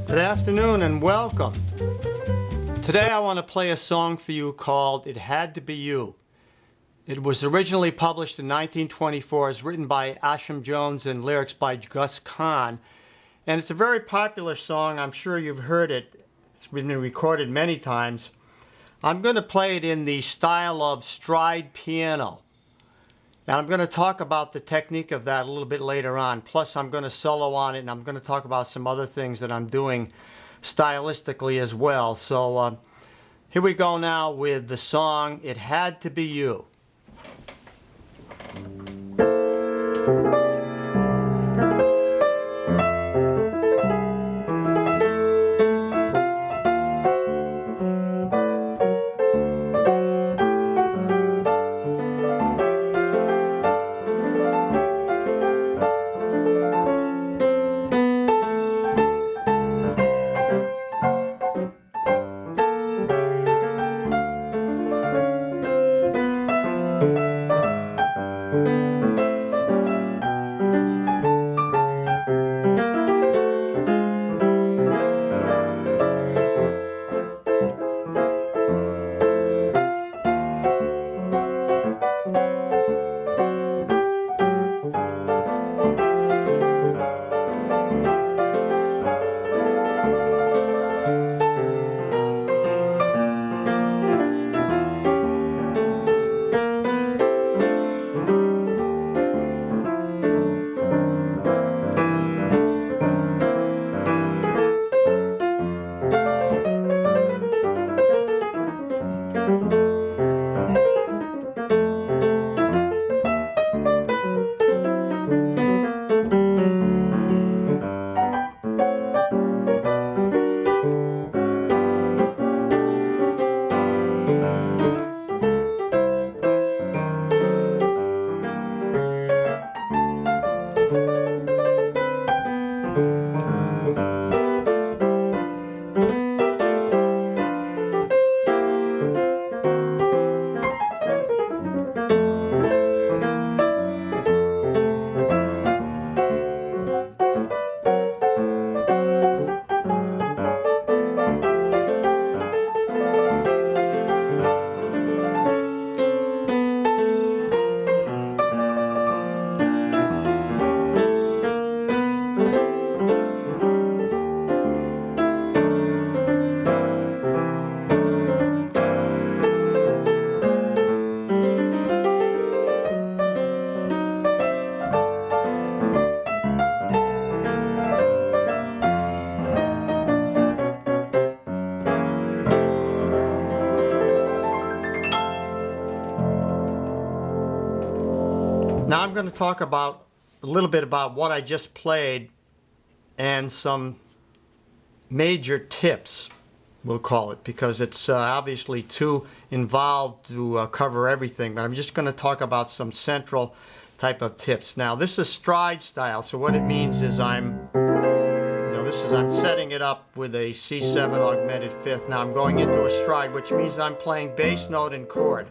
Good afternoon and welcome. Today I want to play a song for you called It Had to Be You. It was originally published in 1924, it's written by Isham Jones and lyrics by Kahn. And it's a very popular song. I'm sure you've heard it. It's been recorded many times. I'm going to play it in the style of stride piano. And I'm going to talk about the technique of that a little bit later on. Plus I'm going to solo on it, and I'm going to talk about some other things that I'm doing stylistically as well. So here we go now with the song It Had to Be You. Now I'm going to talk about a little bit about what I just played and some major tips, we'll call it, because it's obviously too involved to cover everything, but I'm just going to talk about some central type of tips. Now this is stride style, so what it means is I'm setting it up with a C7 augmented fifth. Now I'm going into a stride, which means I'm playing bass note and chord.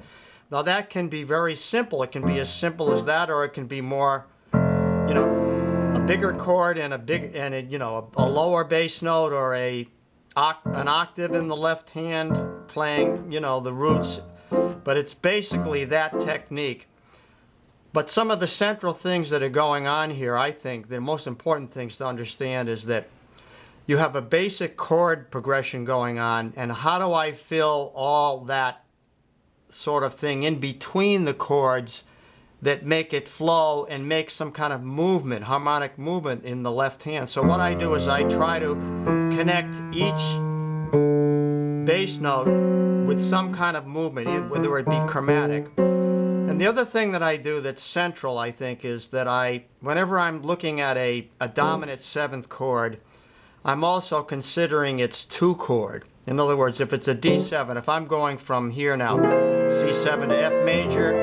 Now that can be very simple. It can be as simple as that, or it can be more, a bigger chord and a lower bass note, or an octave in the left hand playing, the roots. But it's basically that technique. But some of the central things that are going on here, I think the most important things to understand is that you have a basic chord progression going on, and how do I fill all that sort of thing in between the chords that make it flow and make some kind of movement, harmonic movement in the left hand. So what I do is I try to connect each bass note with some kind of movement, whether it be chromatic. And the other thing that I do that's central, I think, is that whenever I'm looking at a dominant seventh chord, I'm also considering its two chord. In other words, if it's a D7, if I'm going from here now, C7 to F major,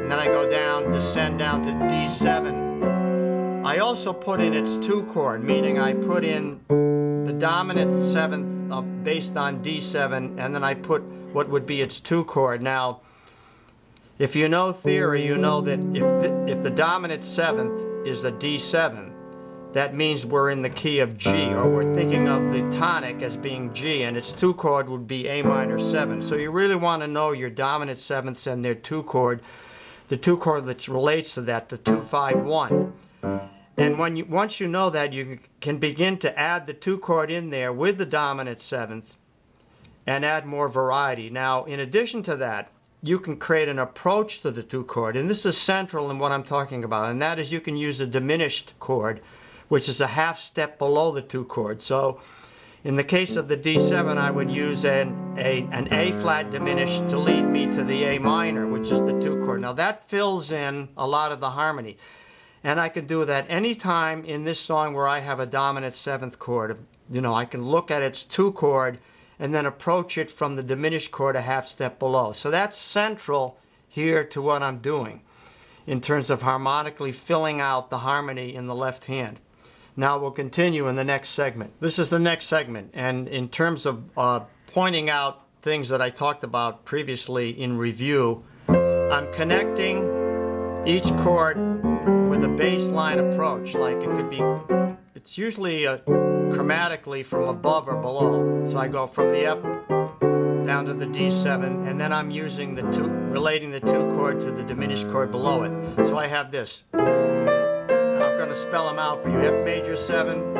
and then I go down, descend down to D7, I also put in its two chord, meaning I put in the dominant seventh based on D7, and then I put what would be its two chord. Now, if you know theory, you know that if the dominant seventh is a D7, that means we're in the key of G, or we're thinking of the tonic as being G, and its 2 chord would be A minor 7. So you really want to know your dominant sevenths and their 2 chord, the 2 chord that relates to that, the 2, 5, 1. And once you know that, you can begin to add the 2 chord in there with the dominant seventh and add more variety. Now, in addition to that, you can create an approach to the 2 chord, and this is central in what I'm talking about, and that is you can use a diminished chord, which is a half step below the 2 chord. So in the case of the D7, I would use an A flat diminished to lead me to the A minor, which is the 2 chord. Now that fills in a lot of the harmony. And I can do that anytime in this song where I have a dominant 7th chord. You know, I can look at its 2 chord and then approach it from the diminished chord a half step below. So that's central here to what I'm doing in terms of harmonically filling out the harmony in the left hand. Now we'll continue in the next segment. This is the next segment, and in terms of pointing out things that I talked about previously in review, I'm connecting each chord with a bass line approach. Like it could be, it's usually chromatically from above or below. So I go from the F down to the D7, and then I'm using the 2, relating the 2 chord to the diminished chord below it. So I have this. I'm going to spell them out for you. F major 7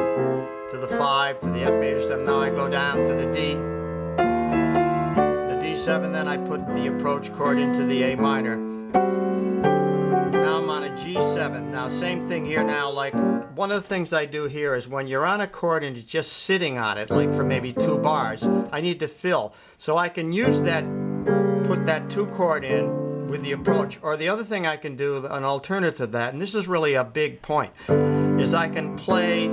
to the 5 to the F major 7. Now I go down to the D. The D7, then I put the approach chord into the A minor. Now I'm on a G7. Now same thing here now. Like one of the things I do here is when you're on a chord and it's just sitting on it, like for maybe 2 bars, I need to fill. So I can use that, put that 2 chord in with the approach. Or the other thing I can do, an alternative to that, and this is really a big point, is I can play a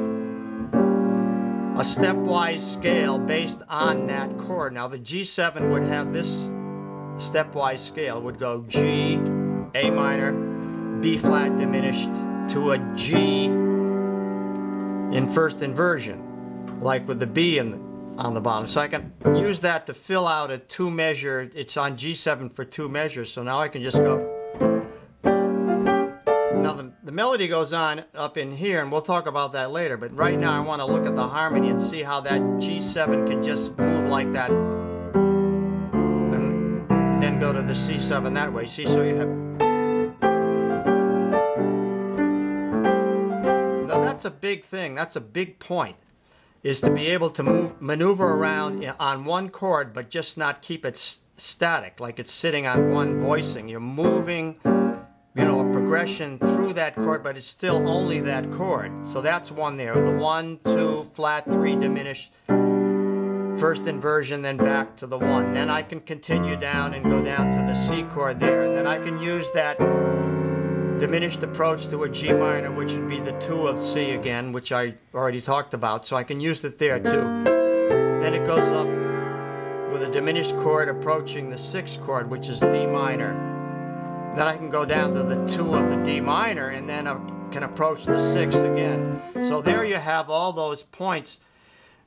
stepwise scale based on that chord. Now the G7 would have this stepwise scale. It would go G, A minor, B flat diminished to a G in first inversion, like with the B on the bottom. So I can use that to fill out a 2 measure. It's on G7 for 2 measures. So now I can just go. Now the melody goes on up in here, and we'll talk about that later. But right now I want to look at the harmony and see how that G7 can just move like that, and then go to the C7 that way. See, so you have. Now that's a big thing. That's a big point, is to be able to maneuver around on one chord, but just not keep it static, like it's sitting on one voicing. You're moving, you know, a progression through that chord, but it's still only that chord. So that's one there. The 1, 2, flat 3 diminished, first inversion, then back to the 1. Then I can continue down and go down to the C chord there, and then I can use that diminished approach to a G minor, which would be the 2 of C again, which I already talked about, so I can use it there too. Then it goes up with a diminished chord approaching the 6th chord, which is D minor. Then I can go down to the 2 of the D minor, and then I can approach the 6th again. So there you have all those points,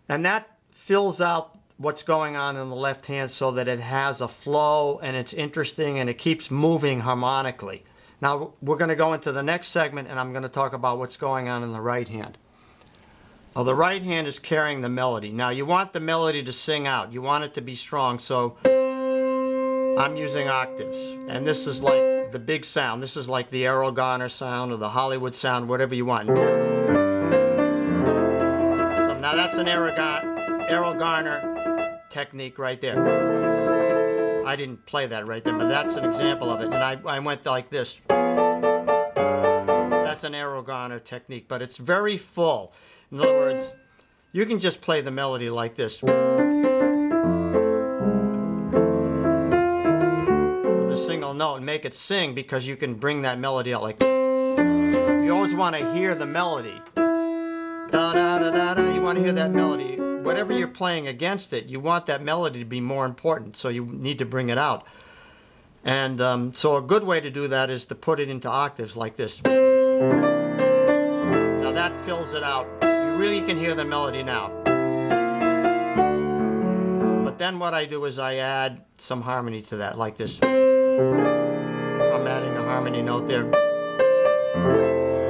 and that fills out what's going on in the left hand so that it has a flow, and it's interesting, and it keeps moving harmonically. Now we're going to go into the next segment, and I'm going to talk about what's going on in the right hand. Well, the right hand is carrying the melody. Now you want the melody to sing out. You want it to be strong, so I'm using octaves. And this is like the big sound. This is like the Errol Garner sound or the Hollywood sound, whatever you want. So now that's an Errol Garner technique right there. I didn't play that right there, but that's an example of it. And I went like this. That's an Errol Garner technique, but it's very full. In other words, you can just play the melody like this. With a single note and make it sing, because you can bring that melody out like this. You always want to hear the melody. Da da da da da. You want to hear that melody. Whatever you're playing against it, you want that melody to be more important, so you need to bring it out. And so a good way to do that is to put it into octaves like this. Now that fills it out. You really can hear the melody now. But then what I do is I add some harmony to that, like this. I'm adding a harmony note there.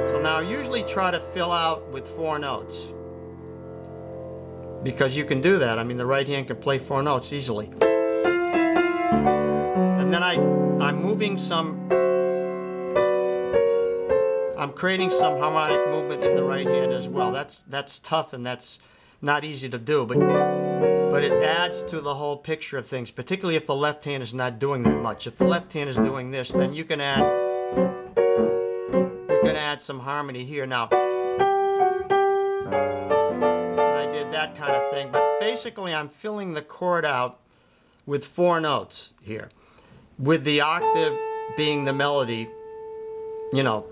So now usually try to fill out with 4 notes, because you can do that. I mean, the right hand can play 4 notes easily. And then I'm moving I'm creating some harmonic movement in the right hand as well. That's tough, and that's not easy to do, but it adds to the whole picture of things, particularly if the left hand is not doing that much. If the left hand is doing this, then you can add some harmony here. Now, I did that kind of thing, but basically I'm filling the chord out with 4 notes here, with the octave being the melody, you know.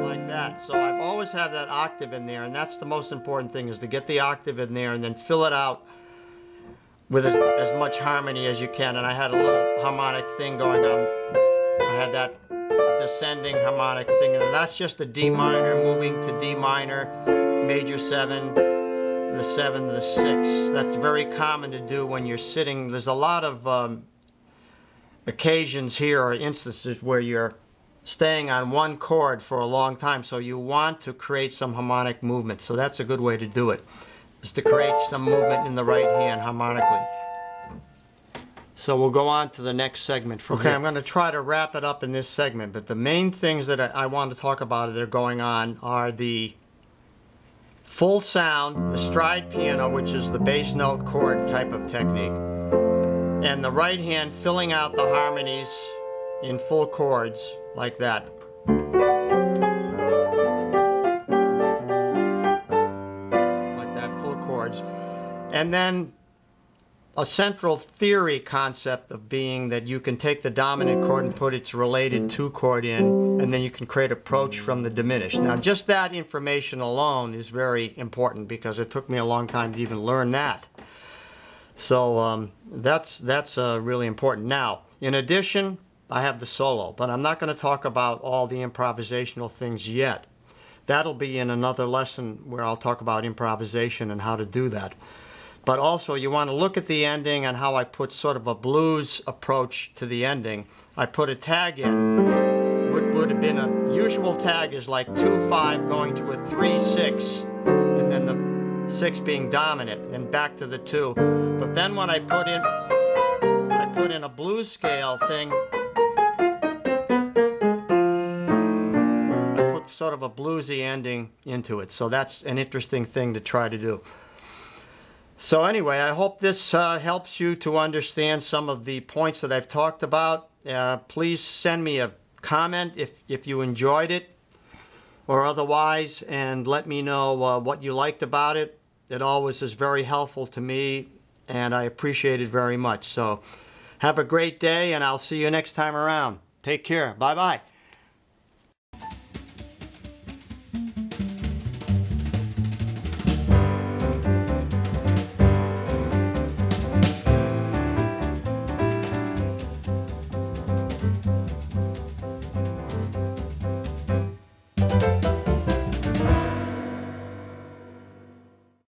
Like that. So I've always had that octave in there, and that's the most important thing, is to get the octave in there and then fill it out with as much harmony as you can. And I had a little harmonic thing going on. I had that descending harmonic thing, and that's just a D minor moving to D minor, major 7, the 7, the 6. That's very common to do when you're sitting. There's a lot of occasions here, or instances, where you're staying on one chord for a long time, so you want to create some harmonic movement. So that's a good way to do it, is to create some movement in the right hand harmonically. So we'll go on to the next segment from here. I'm going to try to wrap it up in this segment, but the main things that I want to talk about that are going on are the full sound, the stride piano, which is the bass note chord type of technique, and the right hand filling out the harmonies in full chords like that. Like that, full chords. And then a central theory concept of being that you can take the dominant chord and put its related 2 chord in, and then you can create approach from the diminished. Now, just that information alone is very important, because it took me a long time to even learn that. So that's really important. Now, in addition, I have the solo, but I'm not going to talk about all the improvisational things yet. That'll be in another lesson where I'll talk about improvisation and how to do that. But also, you want to look at the ending and how I put sort of a blues approach to the ending. I put a tag in. Would have been a usual tag is like 2-5 going to a 3-6, and then the 6 being dominant, then back to the 2. But then when I put in a blues scale thing, I put sort of a bluesy ending into it. So that's an interesting thing to try to do. So anyway, I hope this helps you to understand some of the points that I've talked about. Please send me a comment if you enjoyed it or otherwise, and let me know what you liked about it. It always is very helpful to me, and I appreciate it very much. So have a great day, and I'll see you next time around. Take care. Bye-bye.